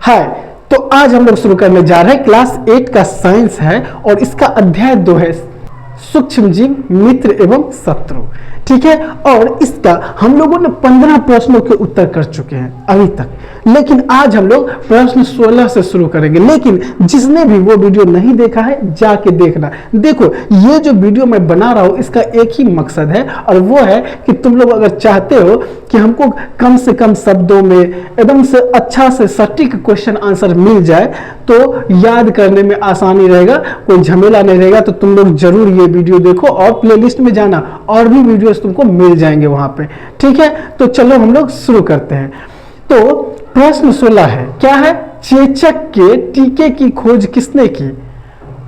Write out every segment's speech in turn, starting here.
हाय, तो आज हम लोग शुरू करने जा रहे हैं क्लास 8 का साइंस है और इसका अध्याय 2 है सूक्ष्म जीव, मित्र एवं शत्रु। ठीक है, और इसका हम लोगों ने 15 प्रश्नों के उत्तर कर चुके हैं अभी तक, लेकिन आज हम लोग प्रश्न 16 से शुरू करेंगे। लेकिन जिसने भी वो वीडियो नहीं देखा है जाके देखना। देखो, ये जो वीडियो मैं बना रहा हूँ इसका एक ही मकसद है, और वो है कि तुम लोग अगर चाहते हो कि हमको कम से कम शब्दों में एकदम से अच्छा से सटीक क्वेश्चन आंसर मिल जाए, तो याद करने में आसानी रहेगा, कोई झमेला नहीं रहेगा, तो तुम लोग जरूर ये वीडियो देखो और प्लेलिस्ट में जाना, और भी वीडियोस तुमको मिल जाएंगे वहां पे। ठीक है, तो चलो हम लोग शुरू करते हैं। तो प्रश्न 16 है, क्या है? चेचक के टीके की खोज किसने की?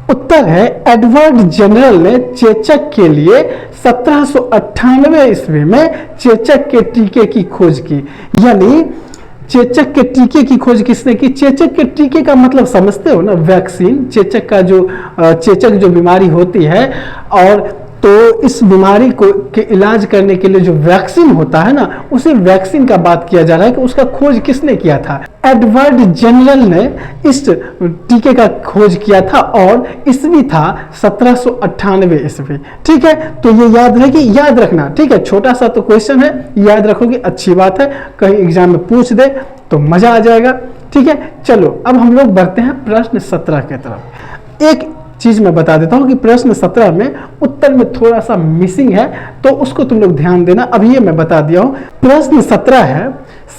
उत्तर है एडवर्ड जेनरल ने चेचक के लिए 1798 ईस्वी में चेचक के टीके की खोज की। यानी चेचक के टीके की खोज किसने की? चेचक के टीके का मतलब समझते हो ना, वैक्सीन। चेचक का जो चेचक जो बीमारी होती है, और तो इस बीमारी को के इलाज करने के लिए जो वैक्सीन होता है ना, उसी वैक्सीन का बात किया जा रहा है कि उसका खोज किसने किया था? एडवर्ड जेनरल ने इस टीके का खोज किया था, और ईस्वी था 1798 ईस्वी। ठीक है, तो ये याद रहेगी, याद रखना। ठीक है, छोटा सा तो क्वेश्चन है, याद रखोगे अच्छी बात है, कहीं एग्जाम में पूछ दे तो मजा आ जाएगा। ठीक है, चलो अब हम लोग बढ़ते हैं प्रश्न 17 की तरफ। एक चीज मैं बता देता हूं कि प्रश्न 17 में उत्तर में थोड़ा सा मिसिंग है, तो उसको तुम लोग ध्यान देना। अभी ये मैं बता दिया हूं। प्रश्न 17 है,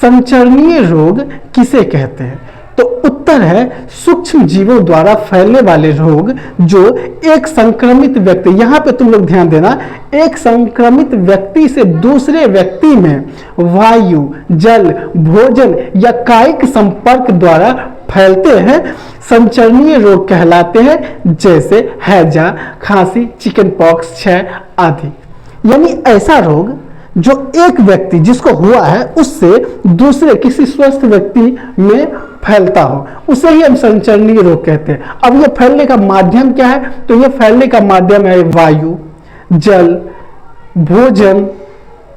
संचरणीय रोग किसे कहते हैं? तो उत्तर है सूक्ष्म जीवों द्वारा फैलने वाले रोग जो एक संक्रमित व्यक्ति, यहां पे तुम लोग ध्यान देना, एक संक्रमित व्यक्ति से दूसरे व्यक्ति में वायु, जल, भोजन या कायिक संपर्क द्वारा फैलते हैं, संचरणीय रोग कहलाते हैं, जैसे हैजा, खांसी, चिकन पॉक्स, क्षय आदि। यानी ऐसा रोग जो एक व्यक्ति जिसको हुआ है उससे दूसरे किसी स्वस्थ व्यक्ति में फैलता हो, उसे ही हम संचरणीय रोग कहते हैं। अब ये फैलने का माध्यम क्या है? तो ये फैलने का माध्यम है वायु, जल, भोजन,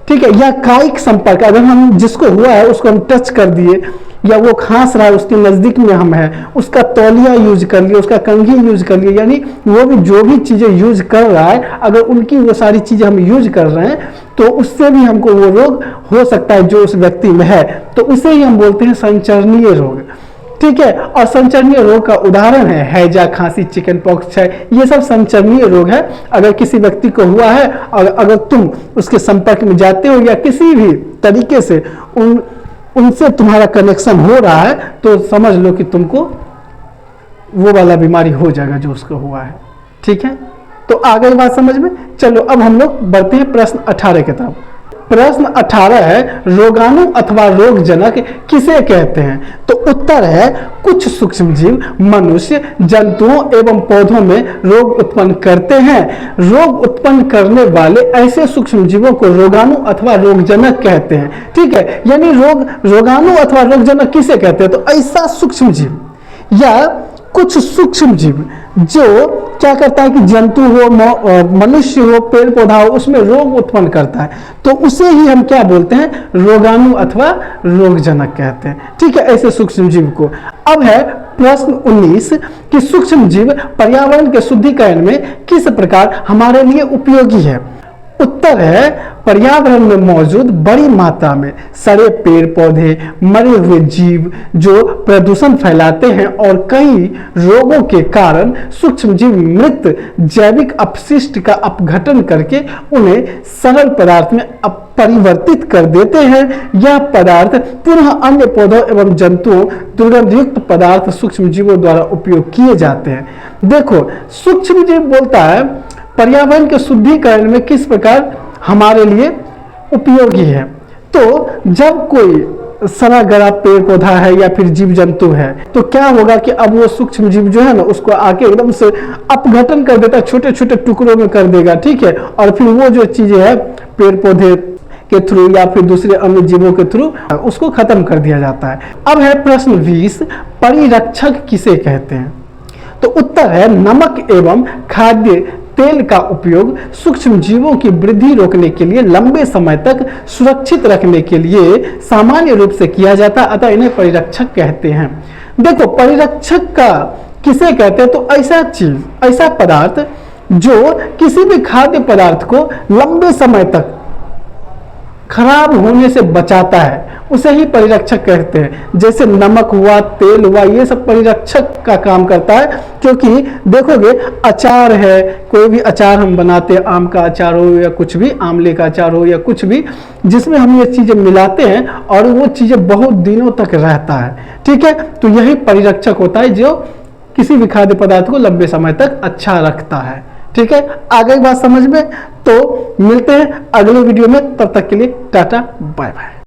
ठीक है, या कायिक संपर्क। अगर हम जिसको हुआ है उसको हम टच कर दिए, या वो खांस रहा है उसके नजदीक में हम है, उसका तौलिया यूज कर लिया, उसका कंघी यूज कर लिया, यानी वो भी जो भी चीजें यूज कर रहा है, अगर उनकी वो सारी चीजें हम यूज कर रहे हैं, तो उससे भी हमको वो रोग हो सकता है जो उस व्यक्ति में है, तो उसे ही हम बोलते हैं संचरणीय रोग। ठीक है, और संचरणीय रोग का उदाहरण है हैजा, खांसी, चिकन पॉक्स, क्षय, ये सब संचरणीय रोग है। अगर किसी व्यक्ति को हुआ है और अगर तुम उसके संपर्क में जाते हो या किसी भी तरीके से उनसे तुम्हारा कनेक्शन हो रहा है, तो समझ लो कि तुमको वो वाला बीमारी हो जाएगा जो उसको हुआ है। ठीक है, तो आ गई बात समझ में? चलो अब हम लोग बढ़ते हैं प्रश्न 18 की तरफ। प्रश्न 18 है, रोगाणु अथवा रोगजनक किसे कहते हैं? तो उत्तर है कुछ सूक्ष्म जीव मनुष्य, जंतुओं एवं पौधों में रोग उत्पन्न करते हैं। रोग उत्पन्न करने वाले ऐसे सूक्ष्म जीवों को रोगाणु अथवा रोगजनक कहते हैं। ठीक है, यानी रोगाणु अथवा रोगजनक किसे कहते हैं? तो ऐसा सूक्ष्म जीव या कुछ सूक्ष्म जीव जो क्या करता है कि जंतु हो, मनुष्य हो, पेड़ पौधा हो, उसमें रोग उत्पन्न करता है, तो उसे ही हम क्या बोलते हैं? रोगाणु अथवा रोगजनक कहते हैं। ठीक है, ऐसे सूक्ष्म जीव को। अब है प्रश्न 19 कि सूक्ष्म जीव पर्यावरण के शुद्धिकरण में किस प्रकार हमारे लिए उपयोगी है? उत्तर है पर्यावरण में मौजूद बड़ी मात्रा में सड़े पेड़ पौधे, मरे हुए जीव जो प्रदूषण फैलाते हैं, और कई रोगों के कारण सूक्ष्म जीव मृत जैविक अपशिष्ट का अपघटन करके उन्हें सरल पदार्थ में परिवर्तित कर देते हैं। यह पदार्थ पुनः अन्य पौधों एवं जंतुओं दुर्गंधयुक्त पदार्थ सूक्ष्म जीवों द्वारा उपयोग किए जाते हैं। देखो, सूक्ष्म जीव बोलता है पर्यावरण के शुद्धिकरण में किस प्रकार हमारे लिए उपयोगी है। तो जब कोई सड़ा गला पेड़ पौधा है या फिर जीव जंतु है, तो क्या होगा कि अब वो सूक्ष्म जीव जो है ना, उसको आके एकदम से अपघटन कर देता है, छोटे छोटे टुकड़ों में कर देगा। ठीक है, और फिर वो जो चीजें है पेड़ पौधे के थ्रू या फिर दूसरे अन्य जीवों के थ्रू उसको खत्म कर दिया जाता है। अब है प्रश्न 20, परिरक्षक किसे कहते हैं? तो उत्तर है नमक एवं खाद्य तेल का उपयोग सूक्ष्म जीवों की वृद्धि रोकने के लिए लंबे समय तक सुरक्षित रखने के लिए सामान्य रूप से किया जाता है, अतः इन्हें परिरक्षक कहते हैं। देखो परिरक्षक का किसे कहते हैं, तो ऐसा चीज, ऐसा पदार्थ जो किसी भी खाद्य पदार्थ को लंबे समय तक खराब होने से बचाता है, उसे ही परिरक्षक कहते हैं। जैसे नमक हुआ, तेल हुआ, ये सब परिरक्षक का काम करता है। क्योंकि देखोगे अचार है, कोई भी अचार हम बनाते हैं, आम का अचार हो या कुछ भी, आंवले का अचार हो या कुछ भी, जिसमें हम ये चीजें मिलाते हैं और वो चीजें बहुत दिनों तक रहता है। ठीक है, तो यही परिरक्षक होता है जो किसी भी खाद्य पदार्थ को लंबे समय तक अच्छा रखता है। ठीक है, आ गई बात समझ में? तो मिलते हैं अगले वीडियो में, तब तक के लिए टाटा बाय बाय।